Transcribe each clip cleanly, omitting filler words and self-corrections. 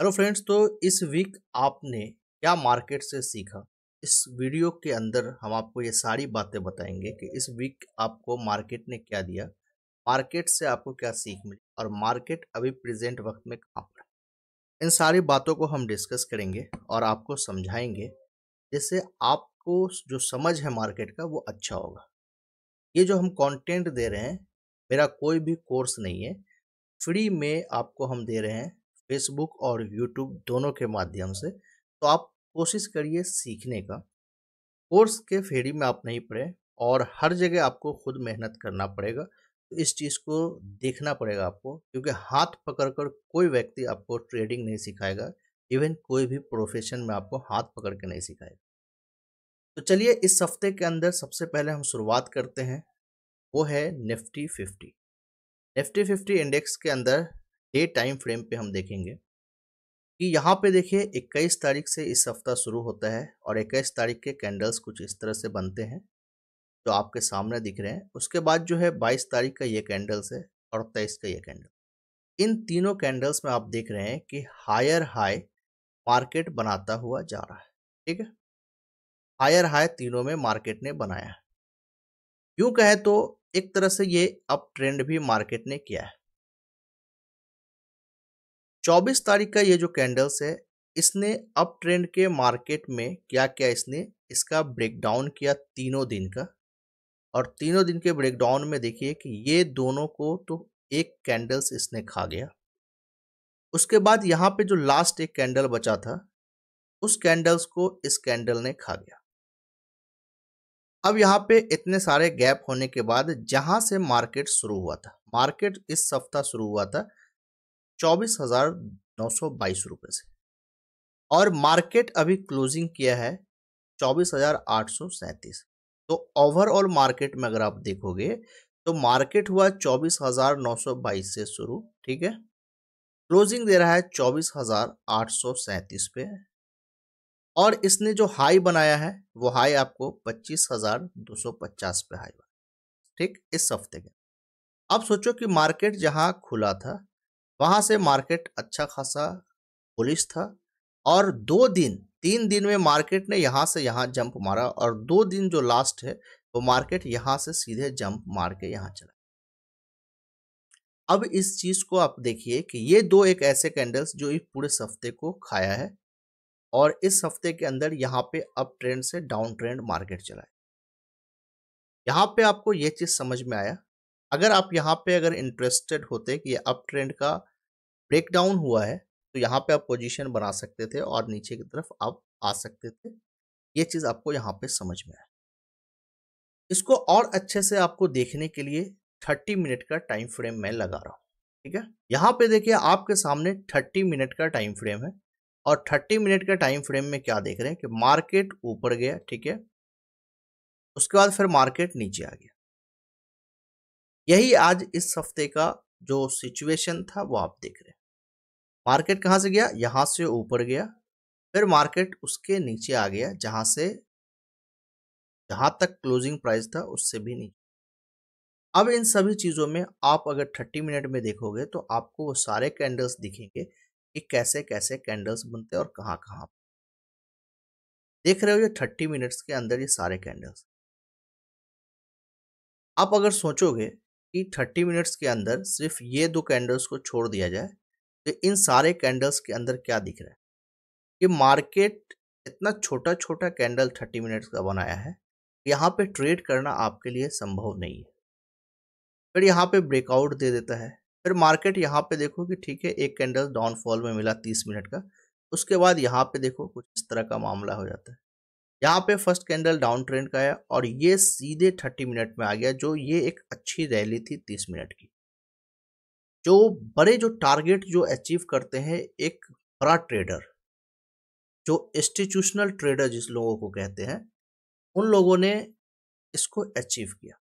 Hello friends. तो इस week आपने क्या मार्केट से सीखा? इस वीडियो के अंदर हम आपको ये सारी बातें बताएंगे कि इस वीक आपको मार्केट ने क्या दिया, मार्केट से आपको क्या सीख मिली और मार्केट अभी प्रेजेंट वक्त में कहाँ पर है। इन सारी बातों को हम डिस्कस करेंगे और आपको समझाएंगे, जिससे आपको जो समझ है मार्केट का वो अच्छा होगा। ये जो हम कंटेंट दे रहे हैं, मेरा कोई भी कोर्स नहीं है, फ्री में आपको हम दे रहे हैं, फेसबुक और यूट्यूब दोनों के माध्यम से। तो आप कोशिश करिए सीखने का। कोर्स के फेरी में आप नहीं पड़े और हर जगह आपको खुद मेहनत करना पड़ेगा। तो इस चीज़ को देखना पड़ेगा आपको, क्योंकि हाथ पकड़कर कोई व्यक्ति आपको ट्रेडिंग नहीं सिखाएगा। इवन कोई भी प्रोफेशन में आपको हाथ पकड़ के नहीं सिखाएगा। तो चलिए इस हफ्ते के अंदर सबसे पहले हम शुरुआत करते हैं, वो है निफ्टी 50। निफ्टी 50 इंडेक्स के अंदर डे टाइम फ्रेम पे हम देखेंगे कि यहाँ पे देखिए 21 तारीख से इस हफ्ता शुरू होता है और 21 तारीख के कैंडल्स कुछ इस तरह से बनते हैं जो आपके सामने दिख रहे हैं। उसके बाद जो है 22 तारीख का ये कैंडल्स है और 23 का ये कैंडल। इन तीनों कैंडल्स में आप देख रहे हैं कि हायर हाई मार्केट बनाता हुआ जा रहा है। ठीक है, हायर हाई तीनों में मार्केट ने बनाया है। यूं कहे तो एक तरह से ये अप ट्रेंड भी मार्केट ने किया है। 24 तारीख का ये जो कैंडल्स है, इसने अप ट्रेंड के मार्केट में क्या क्या इसका ब्रेकडाउन किया तीनों दिन का। और तीनों दिन के ब्रेकडाउन में देखिए कि ये दोनों को तो एक कैंडल्स इसने खा गया। उसके बाद यहाँ पे जो लास्ट एक कैंडल बचा था, उस कैंडल्स को इस कैंडल ने खा गया। अब यहाँ पे इतने सारे गैप होने के बाद जहां से मार्केट शुरू हुआ था, मार्केट इस सप्ताह शुरू हुआ था 24,922 रुपए से और मार्केट अभी क्लोजिंग किया है 24,837। तो ओवरऑल मार्केट में अगर आप देखोगे तो मार्केट हुआ 24,922 से शुरू। ठीक है, क्लोजिंग दे रहा है 24,837 पे और इसने जो हाई बनाया है वो हाई आपको 25,250 पे हाई बना। ठीक, इस हफ्ते के अब सोचो कि मार्केट जहां खुला था वहां से मार्केट अच्छा खासा बुलिश था और 2 दिन 3 दिन में मार्केट ने यहां से यहां जंप मारा और 2 दिन जो लास्ट है वो मार्केट यहां से सीधे जंप मार के यहां चला। अब इस चीज को आप देखिए कि ये दो एक ऐसे कैंडल्स जो इस पूरे हफ्ते को खाया है और इस हफ्ते के अंदर यहाँ पे अप ट्रेंड से डाउन ट्रेंड मार्केट चला है। यहाँ पे आपको ये चीज समझ में आया। अगर आप यहाँ पे अगर इंटरेस्टेड होते कि ये अप ट्रेंड का ब्रेकडाउन हुआ है तो यहाँ पे आप पोजीशन बना सकते थे और नीचे की तरफ आप आ सकते थे। ये चीज आपको यहाँ पे समझ में आया। इसको और अच्छे से आपको देखने के लिए 30 मिनट का टाइम फ्रेम मैं लगा रहा हूँ। ठीक है, यहाँ पे देखिए आपके सामने 30 मिनट का टाइम फ्रेम है और 30 मिनट का टाइम फ्रेम में क्या देख रहे हैं कि मार्केट ऊपर गया। ठीक है, उसके बाद फिर मार्केट नीचे आ गया। यही आज इस हफ्ते का जो सिचुएशन था वो आप देख रहे हैं। मार्केट कहाँ से गया? यहाँ से ऊपर गया, फिर मार्केट उसके नीचे आ गया जहां तक क्लोजिंग प्राइस था उससे भी नीचे। अब इन सभी चीजों में आप अगर 30 मिनट में देखोगे तो आपको वो सारे कैंडल्स दिखेंगे कि कैसे कैसे कैंडल्स बनते हैं और कहाँ कहाँ। देख रहे हो ये 30 मिनट्स के अंदर ये सारे कैंडल्स। आप अगर सोचोगे कि 30 मिनट्स के अंदर सिर्फ ये दो कैंडल्स को छोड़ दिया जाए तो इन सारे कैंडल्स के अंदर क्या दिख रहा है कि मार्केट इतना छोटा छोटा कैंडल 30 मिनट्स का बनाया है। यहाँ पे ट्रेड करना आपके लिए संभव नहीं है। फिर यहाँ पे ब्रेकआउट दे देता है, फिर मार्केट यहाँ पे देखो कि ठीक है एक कैंडल डाउनफॉल में मिला 30 मिनट का, उसके बाद यहाँ पे देखो कुछ इस तरह का मामला हो जाता है। यहाँ पे फर्स्ट कैंडल डाउन ट्रेंड का है और ये सीधे 30 मिनट में आ गया, जो ये एक अच्छी रैली थी 30 मिनट की। जो बड़े जो टारगेट जो अचीव करते हैं एक बड़ा ट्रेडर, जो इंस्टीट्यूशनल ट्रेडर जिस लोगों को कहते हैं, उन लोगों ने इसको अचीव किया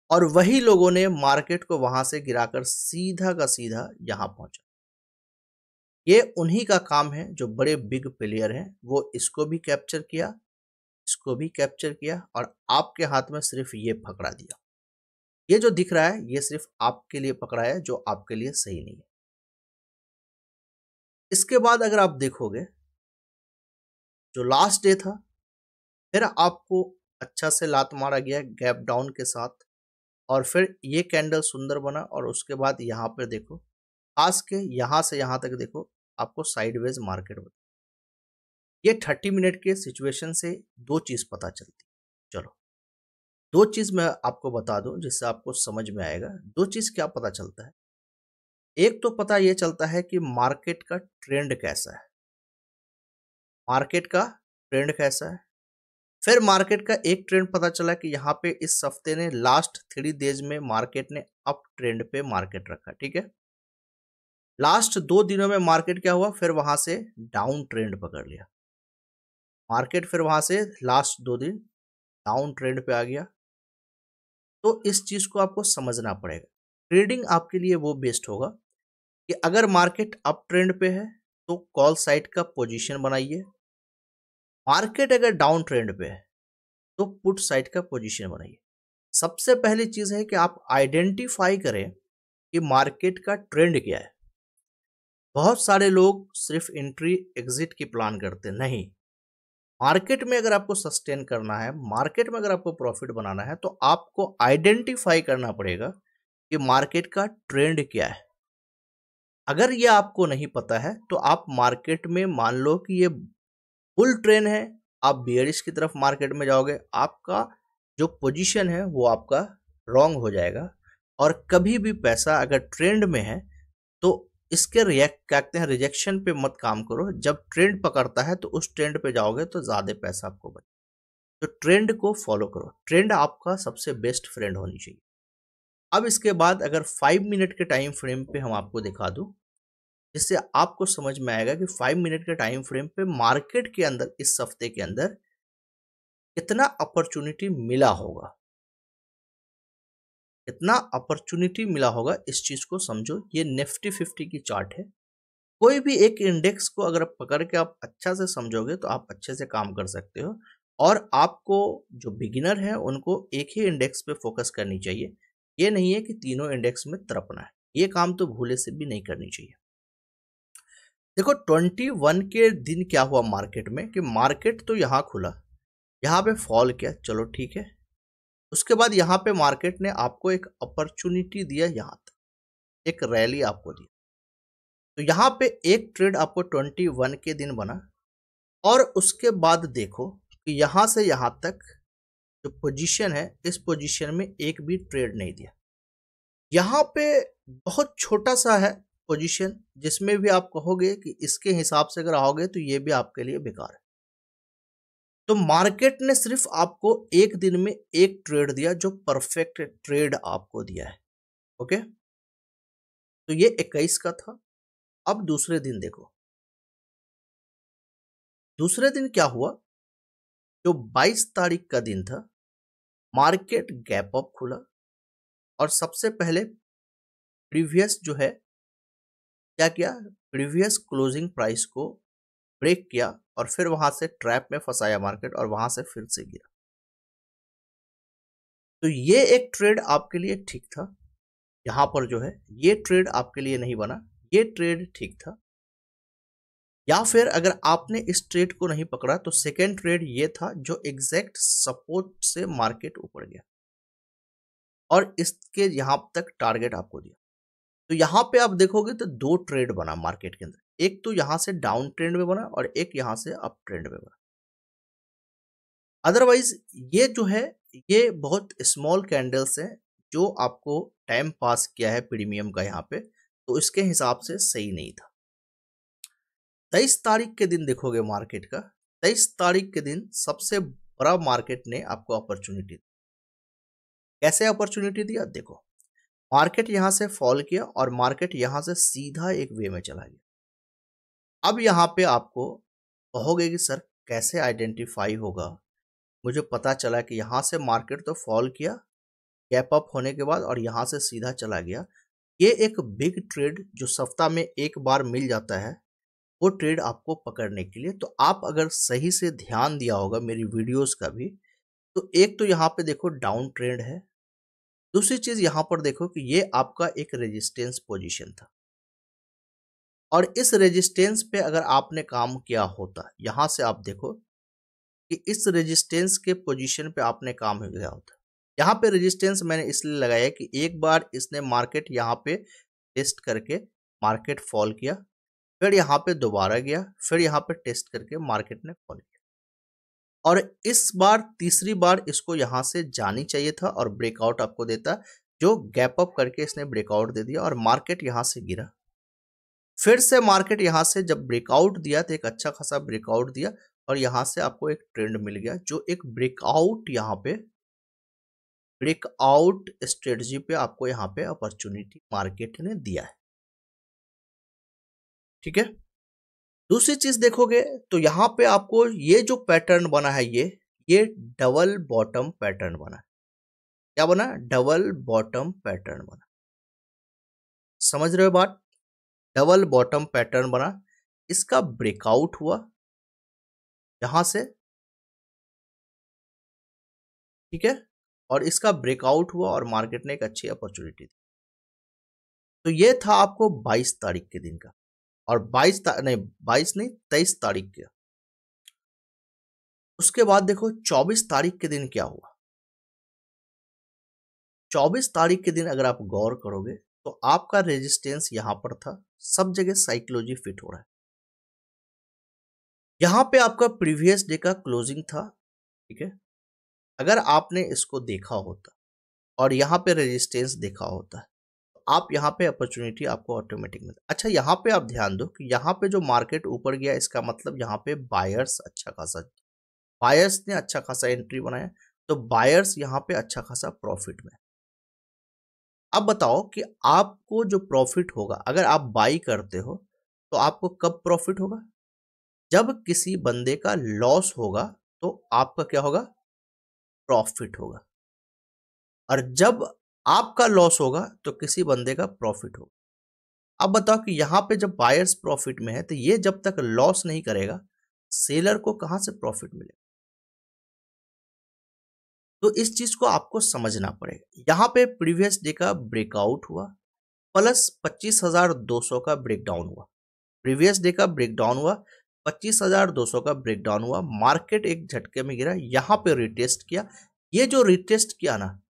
और वही लोगों ने मार्केट को वहां से गिराकर सीधा का सीधा यहां पहुंचा। ये उन्हीं का काम है जो बड़े बिग प्लेयर हैं, वो इसको भी कैप्चर किया, इसको भी कैप्चर किया और आपके हाथ में सिर्फ ये पकड़ा दिया। ये जो दिख रहा है ये सिर्फ आपके लिए पकड़ा है, जो आपके लिए सही नहीं है। इसके बाद अगर आप देखोगे जो लास्ट डे था, फिर आपको अच्छा से लात मारा गया गैप डाउन के साथ, और फिर ये कैंडल सुंदर बना, और उसके बाद यहाँ पर देखो खास के यहाँ से यहाँ तक देखो आपको साइडवेज मार्केट बना। ये 30 मिनट के सिचुएशन से दो चीज़ पता चलती। चलो दो चीज़ मैं आपको बता दूं जिससे आपको समझ में आएगा। दो चीज़ क्या पता चलता है? एक तो पता ये चलता है कि मार्केट का ट्रेंड कैसा है, मार्केट का ट्रेंड कैसा है। फिर मार्केट का एक ट्रेंड पता चला कि यहाँ पे इस हफ्ते ने लास्ट 3 डेज में मार्केट ने अप ट्रेंड पे मार्केट रखा, ठीक है। लास्ट 2 दिनों में मार्केट क्या हुआ, फिर वहां से डाउन ट्रेंड पकड़ लिया मार्केट, फिर वहां से लास्ट 2 दिन डाउन ट्रेंड पे आ गया। तो इस चीज को आपको समझना पड़ेगा। ट्रेडिंग आपके लिए वो बेस्ट होगा कि अगर मार्केट अप ट्रेंड पे है तो कॉल साइड का पोजीशन बनाइए, मार्केट अगर डाउन ट्रेंड पे है तो पुट साइड का पोजीशन बनाइए। सबसे पहली चीज है कि आप आइडेंटिफाई करें कि मार्केट का ट्रेंड क्या है। बहुत सारे लोग सिर्फ एंट्री एग्जिट की प्लान करते नहीं। मार्केट में अगर आपको सस्टेन करना है, मार्केट में अगर आपको प्रॉफिट बनाना है, तो आपको आइडेंटिफाई करना पड़ेगा कि मार्केट का ट्रेंड क्या है। अगर ये आपको नहीं पता है तो आप मार्केट में मान लो कि ये बुल ट्रेंड है, आप बियरिश की तरफ मार्केट में जाओगे, आपका जो पोजीशन है वो आपका रॉन्ग हो जाएगा। और कभी भी पैसा अगर ट्रेंड में है तो इसके रिएक्ट कहते हैं रिजेक्शन पे मत काम करो। जब ट्रेंड पकड़ता है तो उस ट्रेंड पे जाओगे तो ज़्यादा पैसा आपको बचे। तो ट्रेंड को फॉलो करो, ट्रेंड आपका सबसे बेस्ट फ्रेंड होनी चाहिए। अब इसके बाद अगर 5 मिनट के टाइम फ्रेम पे हम आपको दिखा दूं, जिससे आपको समझ में आएगा कि 5 मिनट के टाइम फ्रेम पे मार्केट के अंदर इस हफ्ते के अंदर कितना अपॉर्चुनिटी मिला होगा, कितना अपॉर्चुनिटी मिला होगा, इस चीज को समझो। ये निफ्टी 50 की चार्ट है। कोई भी एक इंडेक्स को अगर पकड़ के आप अच्छा से समझोगे तो आप अच्छे से काम कर सकते हो। और आपको जो बिगिनर है उनको एक ही इंडेक्स पे फोकस करनी चाहिए। ये नहीं है कि तीनों इंडेक्स में तरपना है, ये काम तो भूले से भी नहीं करनी चाहिए। देखो 21 के दिन क्या हुआ मार्केट में, कि मार्केट तो यहाँ खुला, यहाँ पे फॉल किया, चलो ठीक है। उसके बाद यहाँ पे मार्केट ने आपको एक अपॉर्चुनिटी दिया, यहाँ तक एक रैली आपको दी। तो यहाँ पे एक ट्रेड आपको 21 के दिन बना, और उसके बाद देखो कि यहाँ से यहाँ तक जो पोजीशन है, इस पोजीशन में एक भी ट्रेड नहीं दिया। यहाँ पे बहुत छोटा सा है पोजीशन, जिसमें भी आप कहोगे कि इसके हिसाब से अगर आओगे तो ये भी आपके लिए बेकार है। तो मार्केट ने सिर्फ आपको एक दिन में एक ट्रेड दिया, जो परफेक्ट ट्रेड आपको दिया है। ओके, तो ये 21 का था। अब दूसरे दिन देखो, दूसरे दिन क्या हुआ, जो 22 तारीख का दिन था, मार्केट गैप अप खुला, और सबसे पहले प्रीवियस जो है क्या किया, प्रीवियस क्लोजिंग प्राइस को ब्रेक किया, और फिर वहां से ट्रैप में फंसाया मार्केट, और वहां से फिर से गिरा। तो ये एक ट्रेड आपके लिए ठीक था। यहां पर जो है ये ट्रेड आपके लिए नहीं बना, ये ट्रेड ठीक था। या फिर अगर आपने इस ट्रेड को नहीं पकड़ा तो सेकेंड ट्रेड ये था, जो एग्जैक्ट सपोर्ट से मार्केट ऊपर गया और इसके यहां तक टारगेट आपको दिया। तो यहां पे आप देखोगे तो दो ट्रेड बना मार्केट के अंदर, एक तो यहां से डाउन ट्रेंड में बना और एक यहां से अप ट्रेंड में बना। अदरवाइज ये जो है ये बहुत स्मॉल कैंडल्स हैं, जो आपको टाइम पास किया है प्रीमियम का यहाँ पे, तो इसके हिसाब से सही नहीं था। 23 तारीख के दिन देखोगे मार्केट का, 23 तारीख के दिन सबसे बड़ा मार्केट ने आपको अपॉर्चुनिटी दी। कैसे अपॉर्चुनिटी दिया, देखो मार्केट यहां से फॉल किया और मार्केट यहां से सीधा एक वे में चला गया। अब यहां पे आपको कहोगे कि सर कैसे आइडेंटिफाई होगा, मुझे पता चला कि यहां से मार्केट तो फॉल किया गैप अप होने के बाद और यहां से सीधा चला गया। ये एक बिग ट्रेड जो सप्ताह में एक बार मिल जाता है, वो ट्रेड आपको पकड़ने के लिए, तो आप अगर सही से ध्यान दिया होगा मेरी वीडियोस का भी, तो एक तो यहाँ पे देखो डाउन ट्रेंड है, दूसरी चीज यहाँ पर देखो कि ये आपका एक रेजिस्टेंस पोजीशन था, और इस रेजिस्टेंस पे अगर आपने काम किया होता, यहाँ से आप देखो कि इस रेजिस्टेंस के पोजीशन पे आपने काम किया होता। यहाँ पे रेजिस्टेंस मैंने इसलिए लगाया कि एक बार इसने मार्केट यहाँ पे टेस्ट करके मार्केट फॉल किया, फिर यहाँ पे दोबारा गया, फिर यहाँ पे टेस्ट करके मार्केट ने फॉल किया, और इस बार तीसरी बार इसको यहाँ से जानी चाहिए था और ब्रेकआउट आपको देता, जो गैप अप करके इसने ब्रेकआउट दे दिया और मार्केट यहाँ से गिरा। फिर से मार्केट यहाँ से जब ब्रेकआउट दिया तो एक अच्छा खासा ब्रेकआउट दिया और यहाँ से आपको एक ट्रेंड मिल गया, जो एक ब्रेकआउट यहाँ पे ब्रेकआउट स्ट्रेटजी पे आपको यहाँ पे अपॉर्चुनिटी मार्केट ने दिया है। ठीक है, दूसरी चीज देखोगे तो यहाँ पे आपको ये जो पैटर्न बना है, ये डबल बॉटम पैटर्न बना है। क्या बना? डबल बॉटम पैटर्न बना। समझ रहे हो बात? डबल बॉटम पैटर्न बना, इसका ब्रेकआउट हुआ यहां से, ठीक है, और इसका ब्रेकआउट हुआ और मार्केट ने एक अच्छी अपॉर्चुनिटी दी। तो ये था आपको 22 तारीख के दिन का, और 22 नहीं 23 तारीख का। उसके बाद देखो 24 तारीख के दिन क्या हुआ। 24 तारीख के दिन अगर आप गौर करोगे तो आपका रेजिस्टेंस यहां पर था, सब जगह साइकोलॉजी फिट हो रहा है। यहां पे आपका प्रीवियस डे का क्लोजिंग था, ठीक है, अगर आपने इसको देखा होता और यहाँ पे रेजिस्टेंस देखा होता है, तो आप यहाँ पे अपॉर्चुनिटी आपको ऑटोमेटिक मिलता। अच्छा, यहाँ पे आप ध्यान दो कि यहाँ पे जो मार्केट ऊपर गया, इसका मतलब यहाँ पे बायर्स बायर्स ने अच्छा खासा एंट्री बनाया, तो बायर्स यहाँ पे अच्छा खासा प्रॉफिट में। अब बताओ कि आपको जो प्रॉफिट होगा, अगर आप बाई करते हो तो आपको कब प्रॉफिट होगा? जब किसी बंदे का लॉस होगा तो आपका क्या होगा? प्रॉफिट होगा। और जब आपका लॉस होगा तो किसी बंदे का प्रॉफिट होगा। अब बताओ कि यहां पे जब बायर्स प्रॉफिट में है तो ये जब तक लॉस नहीं करेगा, सेलर को कहां से प्रॉफिट मिलेगा? तो इस चीज को आपको समझना पड़ेगा। यहां पे प्रीवियस डे का ब्रेकआउट हुआ प्लस 25,200 का ब्रेकडाउन हुआ। प्रीवियस डे का ब्रेकडाउन हुआ, 25,200 का ब्रेकडाउन हुआ, मार्केट एक झटके में गिरा, यहां पे रिटेस्ट किया। ये जो रिटेस्ट किया ना,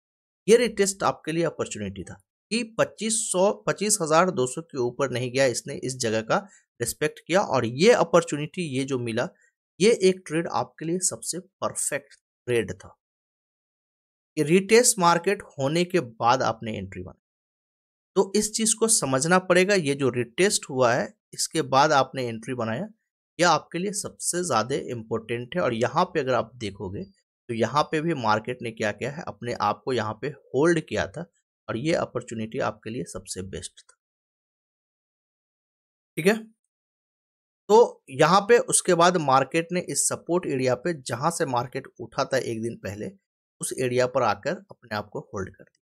ये रिटेस्ट आपके लिए अपॉर्चुनिटी था कि 25,200 के ऊपर नहीं गया, इसने इस जगह का रिस्पेक्ट किया, और ये अपॉर्चुनिटी, ये जो मिला, ये एक ट्रेड आपके लिए सबसे परफेक्ट ट्रेड था कि रिटेस्ट मार्केट होने के बाद आपने एंट्री मारी। तो इस चीज को समझना पड़ेगा, ये जो रिटेस्ट हुआ है इसके बाद आपने एंट्री बनाया, यह आपके लिए सबसे ज्यादा इंपॉर्टेंट है। और यहाँ पे अगर आप देखोगे तो यहाँ पे भी मार्केट ने क्या किया है, अपने आप को यहाँ पे होल्ड किया था, और ये अपॉर्चुनिटी आपके लिए सबसे बेस्ट था। ठीक है, तो यहाँ पे उसके बाद मार्केट ने इस सपोर्ट एरिया पे, जहां से मार्केट उठा था एक दिन पहले, उस एरिया पर आकर अपने आप को होल्ड कर दिया।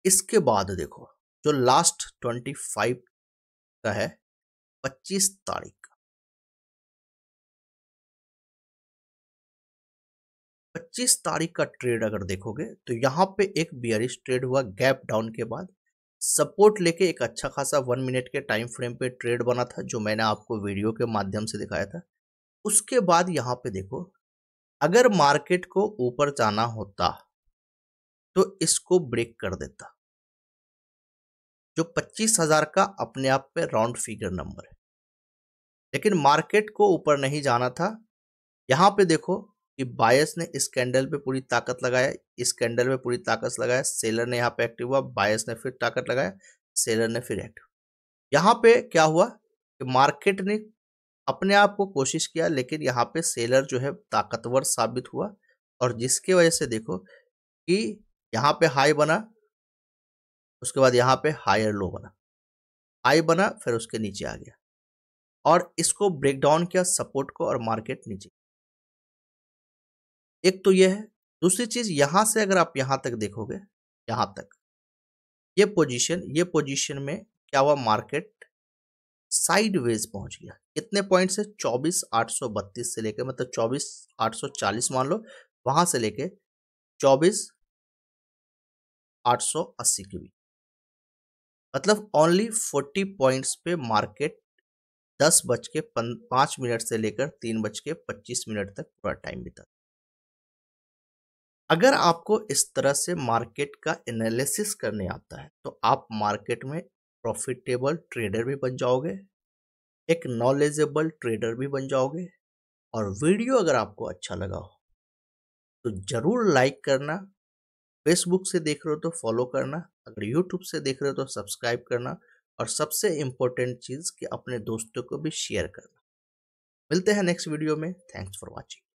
इसके बाद देखो जो लास्ट 25 का है, 25 तारीख का, 25 तारीख का ट्रेड अगर देखोगे तो यहाँ पे एक बियरिश ट्रेड हुआ गैप डाउन के बाद, सपोर्ट लेके एक अच्छा खासा 1 मिनट के टाइम फ्रेम पे ट्रेड बना था, जो मैंने आपको वीडियो के माध्यम से दिखाया था। उसके बाद यहाँ पे देखो, अगर मार्केट को ऊपर जाना होता तो इसको ब्रेक कर देता, जो 25,000 का अपने आप पे राउंड फिगर नंबर है, लेकिन मार्केट को ऊपर नहीं जाना था। यहाँ पे देखो कि बायर्स ने इस कैंडल पे पूरी ताकत लगाया, इस कैंडल पे पूरी ताकत लगाया, सेलर ने यहाँ पे एक्टिव हुआ, बायर्स ने फिर ताकत लगाया, सेलर ने फिर एक्टिव। यहाँ पे क्या हुआ कि मार्केट ने अपने आप को कोशिश किया, लेकिन यहाँ पे सेलर जो है ताकतवर साबित हुआ, और जिसकी वजह से देखो कि यहाँ पे हाई बना, उसके बाद यहाँ पे हायर लो बना, हाई बना फिर उसके नीचे आ गया, और इसको ब्रेक डाउन किया सपोर्ट को, और मार्केट नीचे। एक तो ये है। दूसरी चीज, यहां से अगर आप यहां तक देखोगे, यहां तक ये पोजीशन में क्या हुआ, मार्केट साइडवेज पहुंच गया। कितने पॉइंट से? 24,832 से लेके, मतलब 24,840 मान लो, वहां से लेके 24,880 के बीच। मतलब ओनली 40 पॉइंट्स पे मार्केट 10:05 से लेकर 3:25 तक पूरा टाइम बिता। अगर आपको इस तरह से मार्केट का एनालिसिस करने आता है तो आप मार्केट में प्रॉफिटेबल ट्रेडर भी बन जाओगे, एक नॉलेजेबल ट्रेडर भी बन जाओगे। और वीडियो अगर आपको अच्छा लगा हो तो जरूर लाइक करना, फेसबुक से देख रहे हो तो फॉलो करना, अगर यूट्यूब से देख रहे हो तो सब्सक्राइब करना, और सबसे इम्पोर्टेंट चीज़ कि अपने दोस्तों को भी शेयर करना। मिलते हैं नेक्स्ट वीडियो में। Thanks for watching.